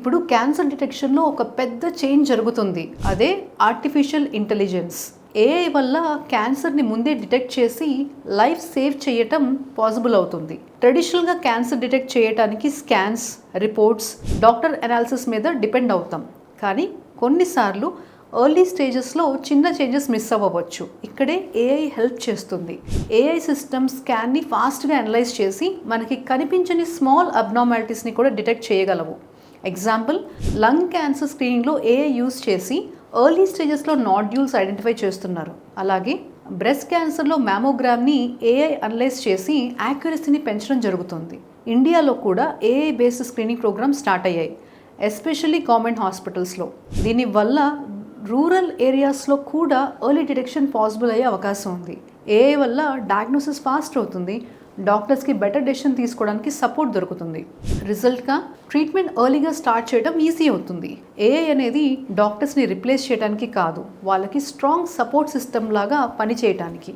ఇప్పుడు క్యాన్సర్ డిటెక్షన్లో ఒక పెద్ద చేంజ్ జరుగుతుంది. అదే ఆర్టిఫిషియల్ ఇంటెలిజెన్స్. ఏఐ వల్ల క్యాన్సర్ని ముందే డిటెక్ట్ చేసి లైఫ్ సేవ్ చేయటం పాసిబుల్ అవుతుంది. ట్రెడిషనల్గా క్యాన్సర్ డిటెక్ట్ చేయడానికి స్కాన్స్, రిపోర్ట్స్, డాక్టర్ అనాలిసిస్ మీద డిపెండ్ అవుతాం. కానీ కొన్నిసార్లు ఎర్లీ స్టేజెస్లో చిన్న చేంజెస్ మిస్ అవ్వవచ్చు. ఇక్కడే ఏఐ హెల్ప్ చేస్తుంది. ఏఐ సిస్టమ్ స్కాన్ని ఫాస్ట్గా అనలైజ్ చేసి మనకి కనిపించని స్మాల్ అబ్నార్మాలిటీస్ని కూడా డిటెక్ట్ చేయగలవు. ఎగ్జాంపుల్, లంగ్ క్యాన్సర్ స్క్రీనింగ్లో ఏఐ యూస్ చేసి ఎర్లీ స్టేజెస్లో నాడ్యూల్స్ ఐడెంటిఫై చేస్తున్నారు. అలాగే బ్రెస్ట్ క్యాన్సర్లో మ్యామోగ్రామ్ని ఏఐ అనలైజ్ చేసి యాక్యురసీని పెంచడం జరుగుతుంది. ఇండియాలో కూడా AI based screening programme start అయ్యాయి, ఎస్పెషల్లీ గవర్నమెంట్ హాస్పిటల్స్లో. దీనివల్ల రూరల్ ఏరియాస్లో కూడా ఎర్లీ డిటెక్షన్ పాసిబుల్ అయ్యే అవకాశం ఉంది. ఏఐ వల్ల డయాగ్నోసిస్ ఫాస్ట్ అవుతుంది, డాక్టర్స్కి బెటర్ డెసిషన్ తీసుకోవడానికి సపోర్ట్ దొరుకుతుంది. రిజల్ట్గా ట్రీట్మెంట్ ఎర్లీగా స్టార్ట్ చేయడం ఈజీ అవుతుంది. ఏఐ అనేది డాక్టర్స్ని రిప్లేస్ చేయడానికి కాదు, వాళ్ళకి స్ట్రాంగ్ సపోర్ట్ సిస్టమ్ లాగా పనిచేయడానికి.